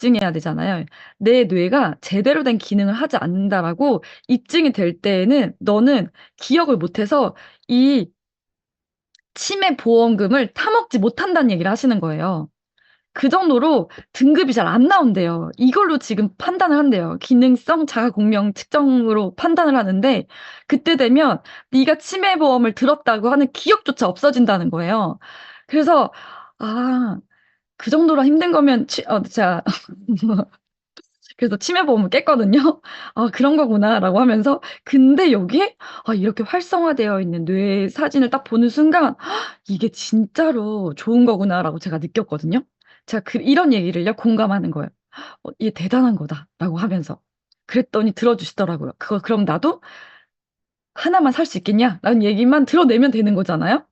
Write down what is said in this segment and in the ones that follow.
입증해야 되잖아요. 내 뇌가 제대로 된 기능을 하지 않는다라고 입증이 될 때에는 너는 기억을 못해서 이 치매 보험금을 타먹지 못한다는 얘기를 하시는 거예요. 그 정도로 등급이 잘 안 나온대요. 이걸로 지금 판단을 한대요. 기능성 자가공명 측정으로 판단을 하는데 그때 되면 네가 치매 보험을 들었다고 하는 기억조차 없어진다는 거예요. 그래서 아, 그 정도로 힘든 거면 제가 그래서 치매 보험을 깼거든요. '아 그런 거구나.'라고 하면서 근데 여기에 이렇게 활성화되어 있는 뇌 사진을 딱 보는 순간 '이게 진짜로 좋은 거구나.'라고 제가 느꼈거든요. 제가 이런 얘기를요 공감하는 거예요. "얘 대단한 거다."라고 하면서. 그랬더니 들어 주시더라고요. "그거 그럼 나도 하나만 살 수 있겠냐?"라는 얘기만 들어내면 되는 거잖아요.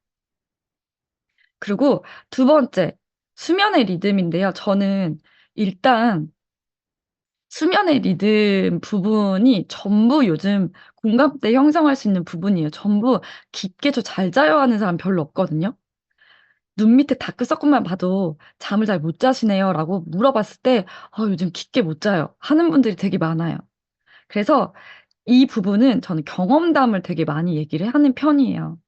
그리고 두 번째 수면의 리듬인데요. 저는 일단 수면의 리듬 부분이 전부 요즘 공감대 형성할 수 있는 부분이에요. 전부 "깊게 저 잘 자요." 하는 사람 별로 없거든요. 눈 밑에 다크서클만 봐도 "잠을 잘 못 자시네요."라고 물어봤을 때 요즘 깊게 못 자요." 하는 분들이 되게 많아요. 그래서 이 부분은 저는 경험담을 되게 많이 얘기를 하는 편이에요.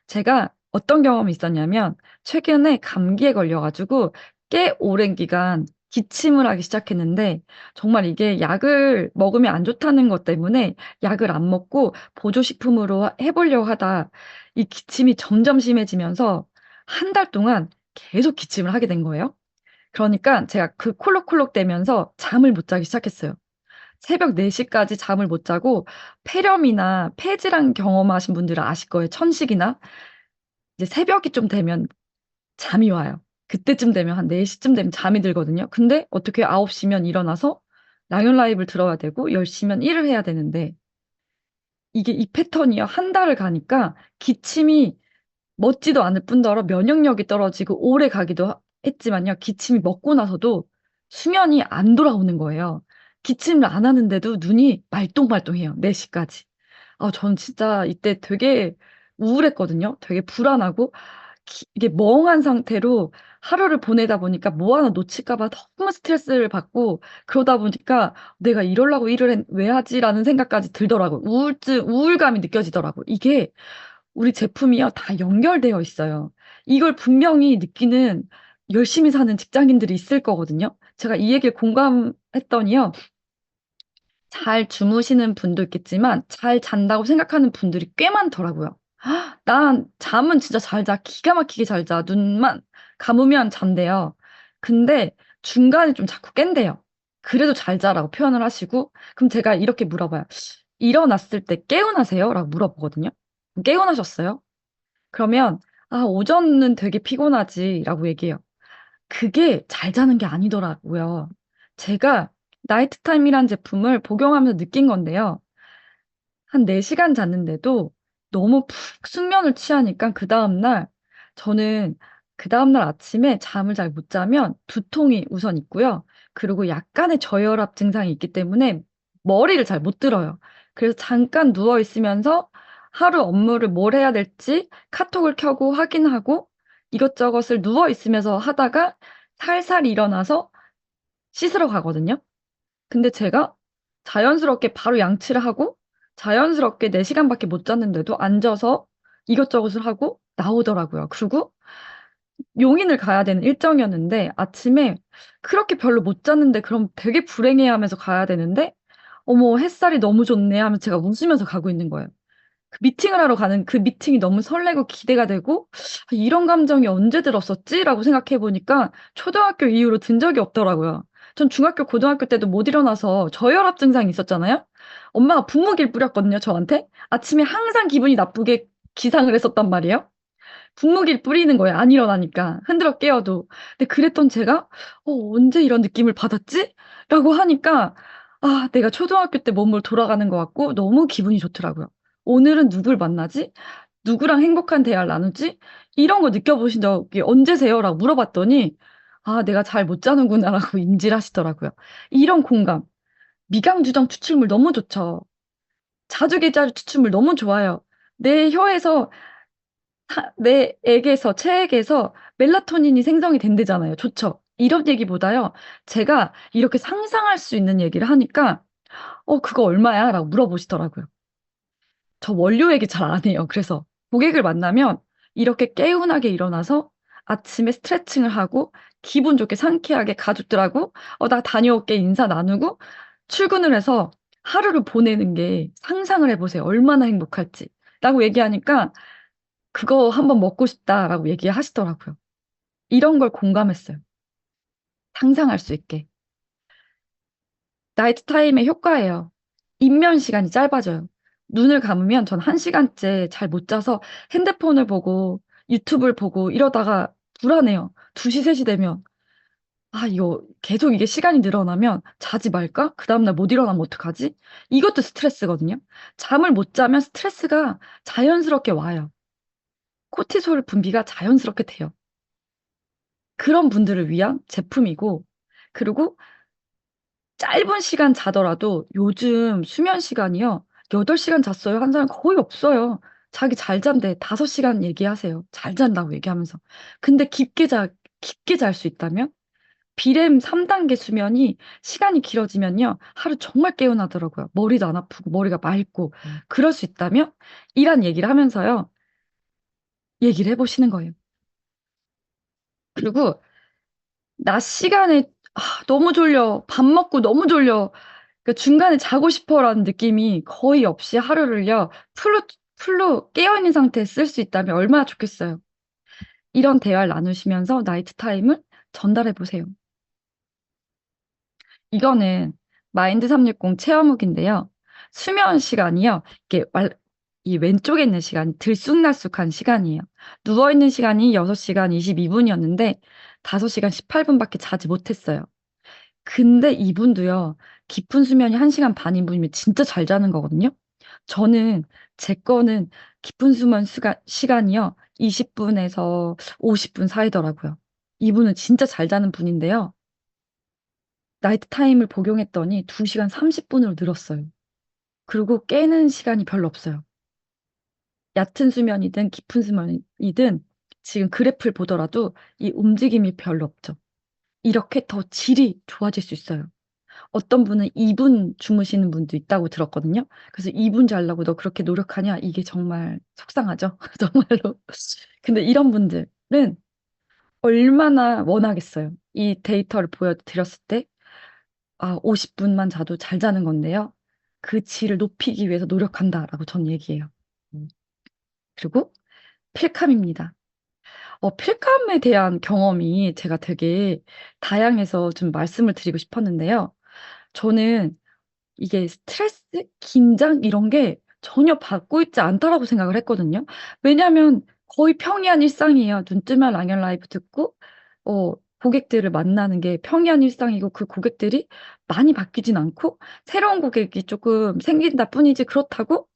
제가 어떤 경험이 있었냐면 최근에 감기에 걸려 가지고 꽤 오랜 기간 기침을 하기 시작했는데 정말 이게 약을 먹으면 안 좋다는 것 때문에 약을 안 먹고 보조식품으로 해 보려고 하다 이 기침이 점점 심해지면서 한 달 동안 계속 기침을 하게 된 거예요. 그러니까 제가 그 콜록콜록대면서 잠을 못 자기 시작했어요. 새벽 4 시까지 잠을 못 자고 폐렴이나 폐질환 경험하신 분들은 아실 거예요. 천식이나 이제 새벽이 좀 되면 잠이 와요. 그때쯤 되면 한 4 시쯤 되면 잠이 들거든요. 근데 어떻게 9 시면 일어나서 라이온 라이브를 들어야 되고 10 시면 일을 해야 되는데 이게 이 패턴이요. 한 달을 가니까 기침이 멎지도 않을 뿐더러 면역력이 떨어지고 오래 가기도 했지만요. 기침이 멎고 나서도 수면이 안 돌아오는 거예요. 기침을 안 하는데도 눈이 말똥말똥해요 4 시까지. 저는 진짜 이때 되게 우울했거든요. 되게 불안하고 이게 멍한 상태로 하루를 보내다 보니까 뭐 하나 놓칠까 봐 너무 스트레스를 받고 그러다 보니까 '내가 이러려고 일을 왜 하지?'라는 생각까지 들더라고요. 우울감이 느껴지더라고요. 이게 우리 제품이요 다 연결되어 있어요. 이걸 분명히 느끼는 열심히 사는 직장인들이 있을 거거든요. 제가 이 얘기를 공감했더니요. 잘 주무시는 분도 있겠지만 잘 잔다고 생각하는 분들이 꽤 많더라고요. "난 잠은 진짜 잘 자. 기가 막히게 잘 자." 눈만 감으면 잔대요. 근데 중간에 좀 자꾸 깬대요. 그래도 "잘 자라."고 표현을 하시고 그럼 제가 이렇게 물어봐요. "일어났을 때 개운하세요?"라고 물어보거든요. "개운하셨어요?" 그러면 "아 오전은 되게 피곤하지."라고 얘기해요. 그게 잘 자는 게 아니더라고요. 제가 나이트 타임이란 제품을 복용하면서 느낀 건데요. 한 4 시간 잤는데도 너무 푹 숙면을 취하니까 그다음 날 저는 그다음 날 아침에 잠을 잘 못 자면 두통이 우선 있고요. 그리고 약간의 저혈압 증상이 있기 때문에 머리를 잘 못 들어요. 그래서 잠깐 누워 있으면서 하루 업무를 뭘 해야 될지 카톡을 켜고 확인하고 이것저것을 누워 있으면서 하다가 살살 일어나서 씻으러 가거든요. 근데 제가 자연스럽게 바로 양치를 하고 자연스럽게 4 시간밖에 못 잤는데도 앉아서 이것저것을 하고 나오더라고요. 그리고 용인을 가야 되는 일정이었는데 아침에 그렇게 별로 못 잤는데 그럼 되게 불행해하면서 가야 되는데 "어머 햇살이 너무 좋네." 하면서 제가 웃으면서 가고 있는 거예요. 그 미팅을 하러 가는 그 미팅이 너무 설레고 기대가 되고 '이런 감정이 언제 들었었지?'라고 생각해 보니까 초등학교 이후로 든 적이 없더라고요. 전 중학교, 고등학교 때도 못 일어나서 저혈압 증상이 있었잖아요. 엄마가 분무기를 뿌렸거든요, 저한테. 아침에 항상 기분이 나쁘게 기상을 했었단 말이에요. 분무기를 뿌리는 거예요, 안 일어나니까 흔들어 깨워도. 근데 그랬던 제가 '언제 이런 느낌을 받았지?'라고 하니까 내가 초등학교 때 몸으로 돌아가는 것 같고 너무 기분이 좋더라고요. '오늘은 누굴 만나지? 누구랑 행복한 대화를 나누지?' 이런 거 느껴보신 적이 언제세요?"라고 물어봤더니 내가 잘 못 자는구나."라고 인지를 하시더라고요. 이런 공감. 미강주정 추출물 너무 좋죠. 자주계자주 추출물 너무 좋아요. 내 혀에서 내 액에서 체액에서 멜라토닌이 생성이 된대잖아요. 좋죠. 이런 얘기보다요. 제가 이렇게 상상할 수 있는 얘기를 하니까 그거 얼마야? 라고 물어보시더라고요. 저 원료 얘기 잘 안 해요. 그래서 고객을 만나면 이렇게 개운하게 일어나서 아침에 스트레칭을 하고 기분 좋게 상쾌하게 가족들하고 나 다녀올게 인사 나누고 출근을 해서 하루를 보내는 게 상상을 해보세요. 얼마나 행복할지. 라고 얘기하니까 그거 한번 먹고 싶다라고 얘기하시더라고요. 이런 걸 공감했어요. 상상할 수 있게. 나이트 타임의 효과예요. 입면 시간이 짧아져요. 눈을 감으면 전 1시간째 잘 못 자서 핸드폰을 보고 유튜브를 보고 이러다가 불안해요. 2시, 3시 되면. 이거 계속 이게 시간이 늘어나면 자지 말까? 그 다음날 못 일어나면 어떡하지? 이것도 스트레스거든요. 잠을 못 자면 스트레스가 자연스럽게 와요. 코티솔 분비가 자연스럽게 돼요. 그런 분들을 위한 제품이고, 그리고 짧은 시간 자더라도 요즘 수면 시간이요. 8시간 잤어요. 한 사람 거의 없어요. 자기 잘 잔대. 5시간 얘기하세요. 잘 잔다고 얘기하면서. 근데 깊게 잘 수 있다면? 비렘 3단계 수면이 시간이 길어지면요. 하루 정말 개운하더라고요. 머리도 안 아프고 머리가 맑고. 그럴 수 있다면? 이란 얘기를 하면서요. 얘기를 해보시는 거예요. 그리고 낮 시간에 너무 졸려. 밥 먹고 너무 졸려. 그러니까 중간에 자고 싶어라는 느낌이 거의 없이 하루를요, 풀로 깨어있는 상태에 쓸 수 있다면 얼마나 좋겠어요. 이런 대화를 나누시면서 나이트 타임을 전달해 보세요. 이거는 마인드 360 체험욱인데요. 수면 시간이요, 이 왼쪽에 있는 시간이 들쑥날쑥한 시간이에요. 누워있는 시간이 6시간 22분이었는데 5시간 18분밖에 자지 못했어요. 근데 이분도요, 깊은 수면이 1시간 반인 분이면 진짜 잘 자는 거거든요. 저는, 제 거는 깊은 시간이요, 20분에서 50분 사이더라고요. 이분은 진짜 잘 자는 분인데요. 나이트 타임을 복용했더니 2시간 30분으로 늘었어요. 그리고 깨는 시간이 별로 없어요. 얕은 수면이든 깊은 수면이든 지금 그래프를 보더라도 이 움직임이 별로 없죠. 이렇게 더 질이 좋아질 수 있어요. 어떤 분은 2분 주무시는 분도 있다고 들었거든요. 그래서 2분 자려고 너 그렇게 노력하냐? 이게 정말 속상하죠? 정말로. 근데 이런 분들은 얼마나 원하겠어요. 이 데이터를 보여드렸을 때, 50분만 자도 잘 자는 건데요. 그 질을 높이기 위해서 노력한다라고 전 얘기해요. 음. 그리고 필감입니다. 필감에 대한 경험이 제가 되게 다양해서 좀 말씀을 드리고 싶었는데요. 저는 이게 스트레스, 긴장 이런 게 전혀 받고 있지 않다라고 생각을 했거든요. 왜냐하면 거의 평이한 일상이에요. 눈 뜨면 랑연 라이브 듣고 고객들을 만나는 게 평이한 일상이고 그 고객들이 많이 바뀌진 않고 새로운 고객이 조금 생긴다 뿐이지 그렇다고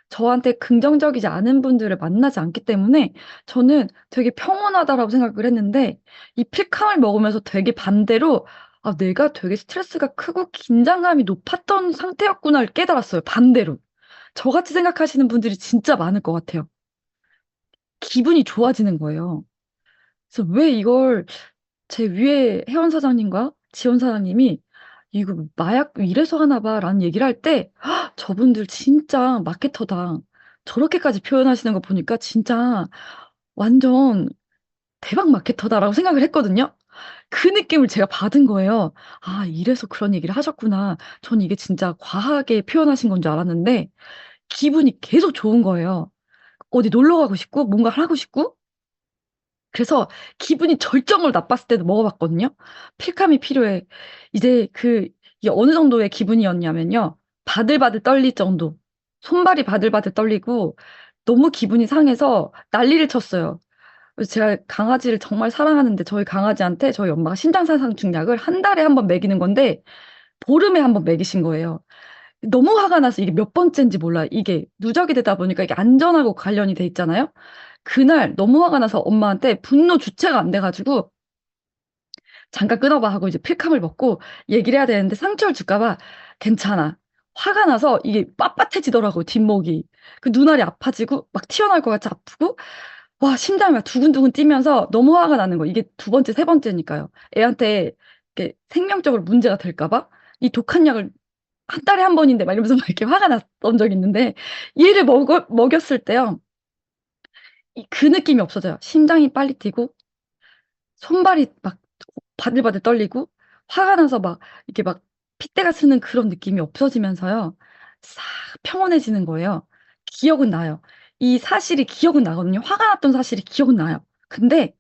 저한테 긍정적이지 않은 분들을 만나지 않기 때문에 저는 되게 평온하다라고 생각을 했는데 이 필감을 먹으면서 되게 반대로 내가 되게 스트레스가 크고 긴장감이 높았던 상태였구나를 깨달았어요. 반대로. 저같이 생각하시는 분들이 진짜 많을 것 같아요. 기분이 좋아지는 거예요. 그래서 왜 이걸 제 위에 회원 사장님과 지원 사장님이 이거 마약 이래서 하나 봐라는 얘기를 할 때 저분들 진짜 마케터다. 저렇게까지 표현하시는 거 보니까 진짜 완전 대박 마케터다라고 생각을 했거든요. 그 느낌을 제가 받은 거예요. 이래서 그런 얘기를 하셨구나. 전 이게 진짜 과하게 표현하신 건 줄 알았는데 기분이 계속 좋은 거예요. 어디 놀러 가고 싶고 뭔가 하고 싶고 그래서 기분이 절정으로 나빴을 때도 먹어봤거든요. 필감이 필요해. 이제 이게 어느 정도의 기분이었냐면요. 바들바들 떨릴 정도. 손발이 바들바들 떨리고 너무 기분이 상해서 난리를 쳤어요. 그래서 제가 강아지를 정말 사랑하는데 저희 강아지한테 저희 엄마가 신장사상충 약을 한 달에 한 번 먹이는 건데 보름에 한 번 먹이신 거예요. 너무 화가 나서 이게 몇 번째인지 몰라요. 이게 누적이 되다 보니까 이게 안전하고 관련이 돼 있잖아요. 그날 너무 화가 나서 엄마한테 분노 주체가 안 돼가지고 잠깐 끊어봐 하고 이제 필감을 먹고 얘기를 해야 되는데 상처를 줄까 봐 괜찮아. 화가 나서 이게 빳빳해지더라고요, 뒷목이. 그 눈알이 아파지고 막 튀어나올 것 같이 아프고 와, 심장이 막 두근두근 뛰면서 너무 화가 나는 거. 이게 두 번째, 세 번째니까요. 애한테 이렇게 생명적으로 문제가 될까 봐. 이 독한 약을 한 달에 한 번인데 막 이러면서 막 이렇게 화가 났던 적이 있는데 얘를 먹였을 때요. 그 느낌이 없어져요. 심장이 빨리 뛰고 손발이 막 바들바들 떨리고 화가 나서 막 이렇게 막 핏대가 쓰는 그런 느낌이 없어지면서요. 싹 평온해지는 거예요. 기억은 나요. 이 사실이 기억은 나거든요. 화가 났던 사실이 기억은 나요. 근데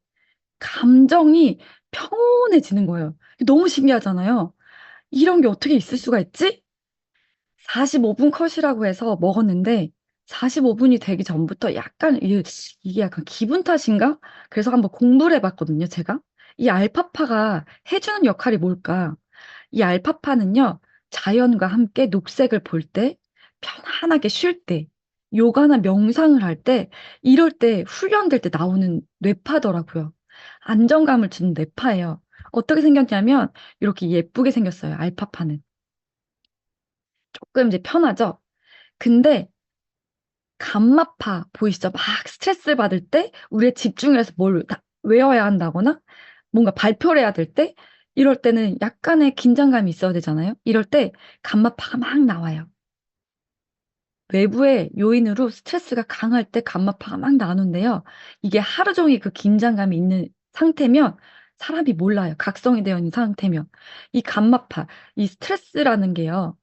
감정이 평온해지는 거예요. 너무 신기하잖아요. 이런 게 어떻게 있을 수가 있지? 45분 컷이라고 해서 먹었는데 45분이 되기 전부터 약간 이게 약간 기분 탓인가? 그래서 한번 공부를 해봤거든요, 제가. 이 알파파가 해주는 역할이 뭘까? 이 알파파는요, 자연과 함께 녹색을 볼 때, 편안하게 쉴 때, 요가나 명상을 할 때, 이럴 때 훈련될 때 나오는 뇌파더라고요. 안정감을 주는 뇌파예요. 어떻게 생겼냐면, 이렇게 예쁘게 생겼어요, 알파파는. 조금 이제 편하죠? 근데 감마파 보이시죠? 막 스트레스를 받을 때 우리의 집중을 해서 뭘 외워야 한다거나 뭔가 발표를 해야 될 때 이럴 때는 약간의 긴장감이 있어야 되잖아요. 이럴 때 감마파가 막 나와요. 외부의 요인으로 스트레스가 강할 때 감마파가 막 나오는데요. 이게 하루 종일 그 긴장감이 있는 상태면 사람이 몰라요. 각성이 되어 있는 상태면. 이 감마파, 이 스트레스라는 게요.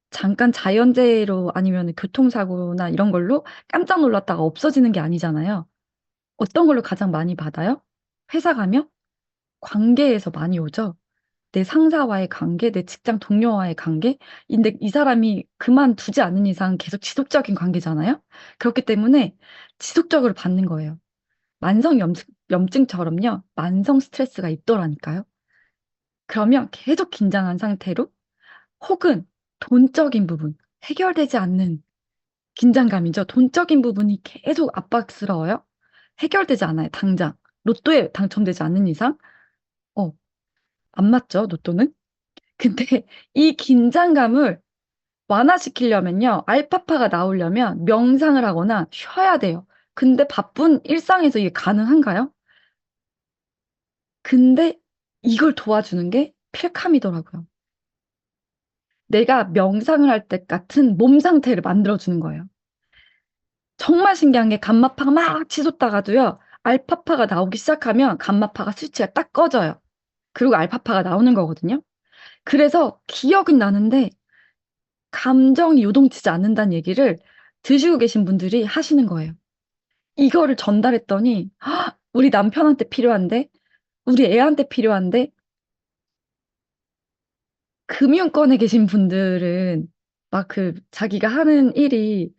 잠깐 자연재해로 아니면 교통사고나 이런 걸로 깜짝 놀랐다가 없어지는 게 아니잖아요. 어떤 걸로 가장 많이 받아요? 회사 가면 관계에서 많이 오죠. 내 상사와의 관계, 내 직장 동료와의 관계. 근데 이 사람이 그만두지 않는 이상 계속 지속적인 관계잖아요. 그렇기 때문에 지속적으로 받는 거예요. 염증처럼요. 만성 스트레스가 있더라니까요. 그러면 계속 긴장한 상태로 혹은 돈적인 부분, 해결되지 않는 긴장감이죠. 돈적인 부분이 계속 압박스러워요. 해결되지 않아요, 당장. 로또에 당첨되지 않는 이상. 어, 안 맞죠, 로또는? 근데 이 긴장감을 완화시키려면요, 알파파가 나오려면 명상을 하거나 쉬어야 돼요. 근데 바쁜 일상에서 이게 가능한가요? 근데 이걸 도와주는 게 필캄이더라고요. 내가 명상을 할 때 같은 몸 상태를 만들어주는 거예요. 정말 신기한 게 감마파가 막 치솟다가도요. 알파파가 나오기 시작하면 감마파가 스위치가 딱 꺼져요. 그리고 알파파가 나오는 거거든요. 그래서 기억은 나는데 감정이 요동치지 않는다는 얘기를 드시고 계신 분들이 하시는 거예요. 이거를 전달했더니 "헉, 우리 남편한테 필요한데, 우리 애한테 필요한데, 금융권에 계신 분들은 막 그 자기가 하는 일이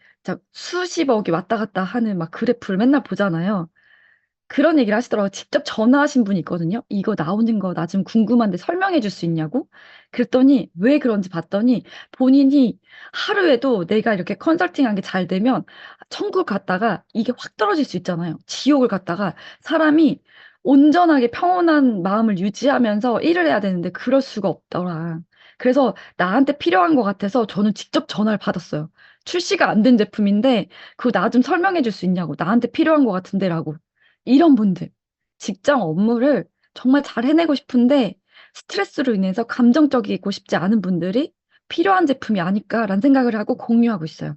수십억이 왔다 갔다 하는 막 그래프를 맨날 보잖아요. 그런 얘기를 하시더라고요. 직접 전화하신 분이 있거든요. "이거 나오는 거 나 좀 궁금한데 설명해 줄 수 있냐."고. 그랬더니 왜 그런지 봤더니 본인이 하루에도 내가 이렇게 컨설팅한 게 잘 되면 천국 갔다가 이게 확 떨어질 수 있잖아요. 지옥을 갔다가 사람이 온전하게 평온한 마음을 유지하면서 일을 해야 되는데 그럴 수가 없더라. 그래서 나한테 필요한 것 같아서 저는 직접 전화를 받았어요. 출시가 안 된 제품인데 "그거 나 좀 설명해 줄 수 있냐."고. "나한테 필요한 것 같은데."라고. 이런 분들, 직장 업무를 정말 잘 해내고 싶은데 스트레스로 인해서 감정적이고 싶지 않은 분들이 필요한 제품이 아닐까라는 생각을 하고 공유하고 있어요.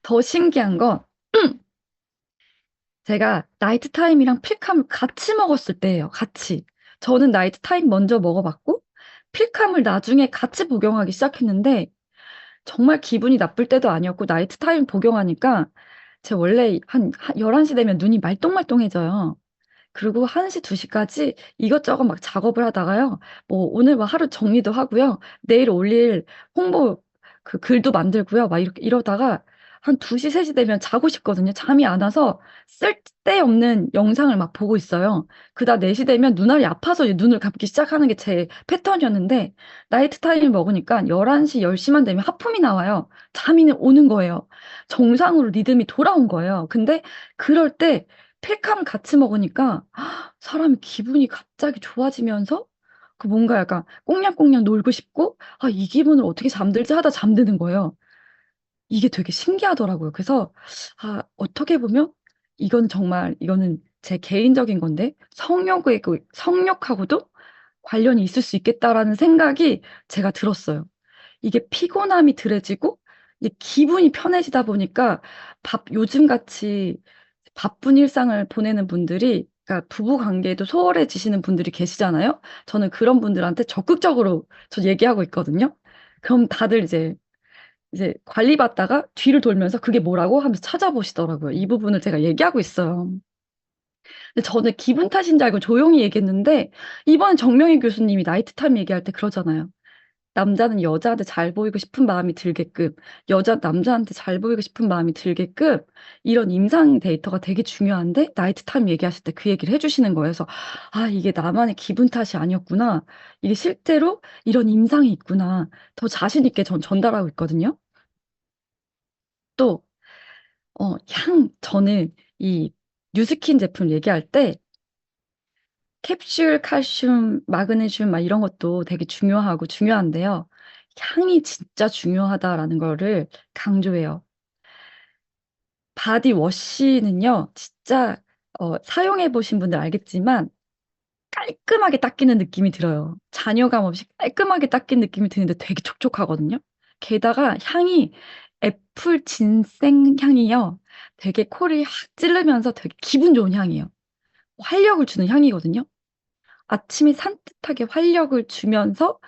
더 신기한 건 제가 나이트 타임이랑 필캄을 같이 먹었을 때예요, 같이. 저는 나이트 타임 먼저 먹어봤고 필캄을 나중에 같이 복용하기 시작했는데 정말 기분이 나쁠 때도 아니었고 나이트 타임 복용하니까 제가 원래 한 11시 되면 눈이 말똥말똥해져요. 그리고 1시 2 시까지 이것저것 막 작업을 하다가요. 뭐 오늘 뭐 하루 정리도 하고요. 내일 올릴 홍보 그 글도 만들고요. 막 이렇게 이러다가 한 2시 3시 되면 자고 싶거든요. 잠이 안 와서 쓸데없는 영상을 막 보고 있어요. 그다음 4시 되면 눈알이 아파서 이제 눈을 감기 시작하는 게 제 패턴이었는데 나이트 타임을 먹으니까 11시 10 시만 되면 하품이 나와요. 잠이 오는 거예요. 정상으로 리듬이 돌아온 거예요. 근데 그럴 때 필캄을 같이 먹으니까 사람이 기분이 갑자기 좋아지면서 그 뭔가 약간 꽁냥꽁냥 놀고 싶고 '아 이 기분을 어떻게 잠들지?' 하다 잠드는 거예요. 이게 되게 신기하더라고요. 그래서, 아, 어떻게 보면 이건 정말, 이거는 제 개인적인 건데, 성욕하고도 관련이 있을 수 있겠다라는 생각이 제가 들었어요. 이게 피곤함이 덜해지고, 이제 기분이 편해지다 보니까 요즘 같이 바쁜 일상을 보내는 분들이, 그러니까 부부 관계에도 소홀해지시는 분들이 계시잖아요. 저는 그런 분들한테 적극적으로 저 얘기하고 있거든요. 그럼 다들 이제 관리받다가 뒤를 돌면서 그게 뭐라고 하면서 찾아보시더라고요. 이 부분을 제가 얘기하고 있어요. 근데 저는 기분 탓인 줄 알고 조용히 얘기했는데, 이번 정명희 교수님이 나이트 타임 얘기할 때 그러잖아요. 남자는 여자한테 잘 보이고 싶은 마음이 들게끔, 여자 남자한테 잘 보이고 싶은 마음이 들게끔, 이런 임상 데이터가 되게 중요한데, 나이트 타임 얘기하실 때 그 얘기를 해주시는 거예요. 그래서, 아, 이게 나만의 기분 탓이 아니었구나. 이게 실제로 이런 임상이 있구나. 더 자신 있게 전달하고 있거든요. 또, 저는 이 뉴스킨 제품 얘기할 때 캡슐, 칼슘, 마그네슘 막 이런 것도 되게 중요하고 중요한데요. 향이 진짜 중요하다라는 거를 강조해요. 바디워시는요, 진짜 사용해 보신 분들 알겠지만 깔끔하게 닦이는 느낌이 들어요. 잔여감 없이 깔끔하게 닦인 느낌이 드는데 되게 촉촉하거든요. 게다가 향이 애플 진생 향이요. 되게 코를 확 찌르면서 되게 기분 좋은 향이에요. 활력을 주는 향이거든요. 아침이 산뜻하게 활력을 주면서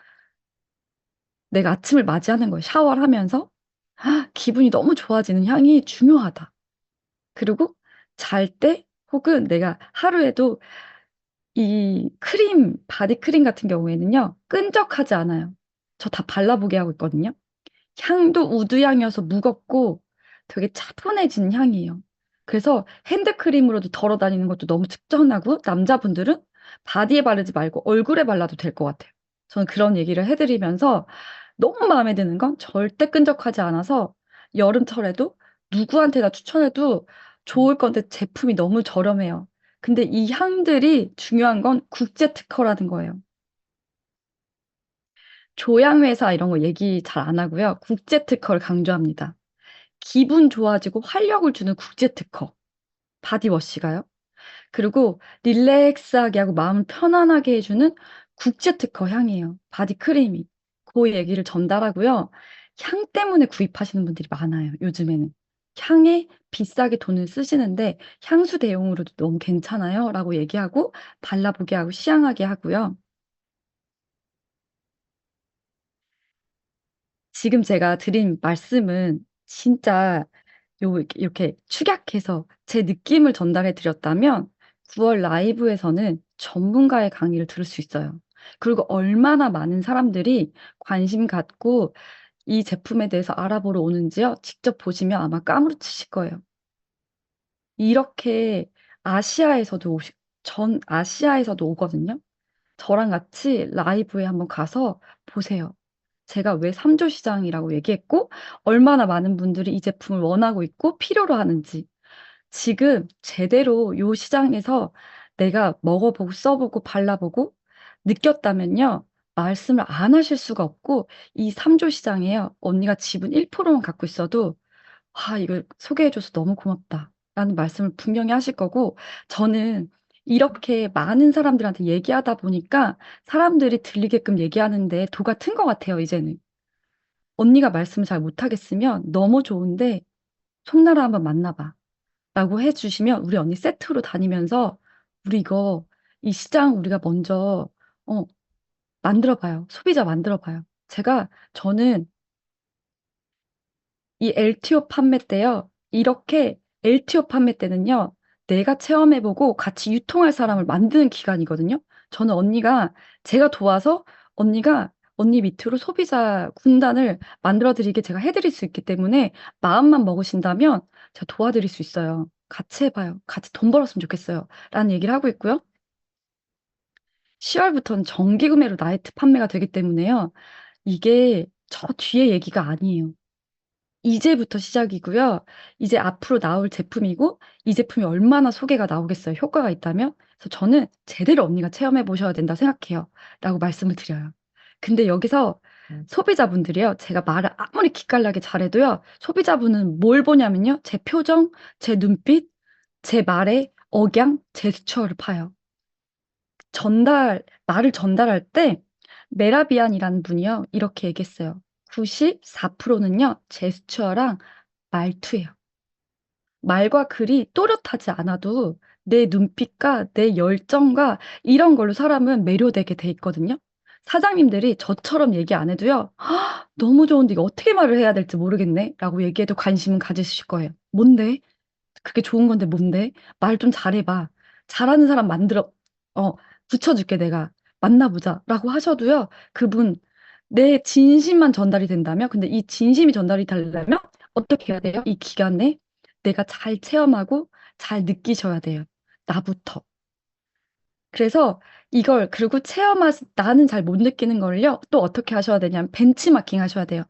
내가 아침을 맞이하는 거예요. 샤워를 하면서. 아, 기분이 너무 좋아지는 향이 중요하다. 그리고 잘 때 혹은 내가 하루에도 이 바디 크림 같은 경우에는요, 끈적하지 않아요. 저 다 발라보게 하고 있거든요. 향도 우드향이어서 무겁고 되게 차분해지는 향이에요. 그래서 핸드크림으로도 덜어 다니는 것도 너무 추천하고, 남자분들은 바디에 바르지 말고 얼굴에 발라도 될 것 같아요. 저는 그런 얘기를 해드리면서 너무 마음에 드는 건 절대 끈적하지 않아서 여름철에도 누구한테나 추천해도 좋을 건데 제품이 너무 저렴해요. 근데 이 향들이 중요한 건 국제 특허라는 거예요. 조향회사 이런 거 얘기 잘 안 하고요. 국제 특허를 강조합니다. 기분 좋아지고 활력을 주는 국제 특허. 바디워시가요. 그리고 릴렉스하게 하고 마음을 편안하게 해주는 국제 특허 향이에요. 바디 크림이. 그 얘기를 전달하고요. 향 때문에 구입하시는 분들이 많아요. 요즘에는. 향에 비싸게 돈을 쓰시는데 향수 대용으로도 너무 괜찮아요. 라고 얘기하고 발라보게 하고 시향하게 하고요. 지금 제가 드린 말씀은 진짜 이렇게 축약해서 제 느낌을 전달해 드렸다면 9월 라이브에서는 전문가의 강의를 들을 수 있어요. 그리고 얼마나 많은 사람들이 관심 갖고 이 제품에 대해서 알아보러 오는지요. 직접 보시면 아마 까무러치실 거예요. 이렇게 아시아에서도 전 아시아에서도 오거든요. 저랑 같이 라이브에 한번 가서 보세요. 제가 왜 3조 시장이라고 얘기했고, 얼마나 많은 분들이 이 제품을 원하고 있고 필요로 하는지. 지금 제대로 요 시장에서 내가 먹어보고 써보고 발라보고 느꼈다면요. 말씀을 안 하실 수가 없고, 이 3조 시장에요. 언니가 지분 1%만 갖고 있어도, 아, 이걸 소개해줘서 너무 고맙다. 라는 말씀을 분명히 하실 거고, 저는 이렇게 많은 사람들한테 얘기하다 보니까 사람들이 들리게끔 얘기하는데 도가 튼 것 같아요, 이제는. 언니가 말씀을 잘 못하겠으면 너무 좋은데, 송나라 한번 만나봐. 라고 해주시면 우리 언니 세트로 다니면서 우리 이 시장 우리가 먼저, 어, 만들어봐요. 소비자 만들어봐요. 저는 이 LTO 판매 때요. 이렇게 LTO 판매 때는요. 내가 체험해보고 같이 유통할 사람을 만드는 기간이거든요. 저는 제가 도와서 언니 밑으로 소비자 군단을 만들어드리게 제가 해드릴 수 있기 때문에 마음만 먹으신다면 제가 도와드릴 수 있어요. 같이 해봐요. 같이 돈 벌었으면 좋겠어요. 라는 얘기를 하고 있고요. 10월부터는 정기구매로 나이트 판매가 되기 때문에요. 이게 저 뒤에 얘기가 아니에요. 이제부터 시작이고요. 이제 앞으로 나올 제품이고, 이 제품이 얼마나 소개가 나오겠어요. 효과가 있다면. 그래서 저는 제대로 언니가 체험해 보셔야 된다 생각해요. 라고 말씀을 드려요. 근데 여기서 소비자분들이요. 제가 말을 아무리 기깔나게 잘해도요. 소비자분은 뭘 보냐면요. 제 표정, 제 눈빛, 제 말의 억양, 제스처를 봐요. 말을 전달할 때 메라비안이라는 분이요. 이렇게 얘기했어요. 94%는요. 제스처랑 말투예요. 말과 글이 또렷하지 않아도 내 눈빛과 내 열정과 이런 걸로 사람은 매료되게 돼 있거든요. 사장님들이 저처럼 얘기 안 해도요. 너무 좋은데 이거 어떻게 말을 해야 될지 모르겠네. 라고 얘기해도 관심은 가지실 거예요. 뭔데? 그게 좋은 건데 뭔데? 말 좀 잘해봐. 잘하는 사람 어, 붙여줄게 내가. 만나보자. 라고 하셔도요. 그분 내 진심만 전달이 된다면, 근데 이 진심이 전달이 되려면 어떻게 해야 돼요? 이 기간에 내가 잘 체험하고 잘 느끼셔야 돼요. 나부터. 그래서 이걸, 그리고 나는 잘 못 느끼는 걸요. 또 어떻게 하셔야 되냐면 벤치마킹 하셔야 돼요.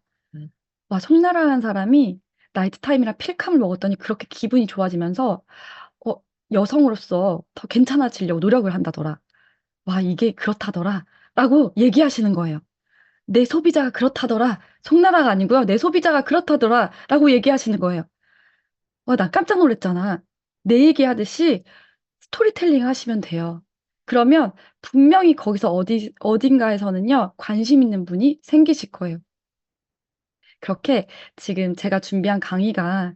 와, 송나라한 사람이 나이트 타임이랑 필감을 먹었더니 그렇게 기분이 좋아지면서 어, 여성으로서 더 괜찮아지려고 노력을 한다더라. 와, 이게 그렇다더라. 라고 얘기하시는 거예요. 내 소비자가 그렇다더라. 송나라가 아니고요. 내 소비자가 그렇다더라. 라고 얘기하시는 거예요. 와, 나 깜짝 놀랐잖아. 내 얘기하듯이 스토리텔링 하시면 돼요. 그러면 분명히 거기서 어딘가에서는요, 관심 있는 분이 생기실 거예요. 그렇게 지금 제가 준비한 강의가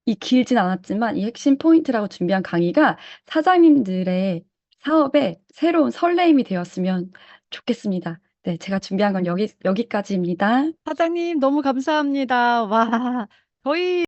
이 길진 않았지만 이 핵심 포인트라고 준비한 강의가 사장님들의 사업에 새로운 설레임이 되었으면 좋겠습니다. 네, 제가 준비한 건 여기까지입니다. 사장님, 너무 감사합니다. 와, 저희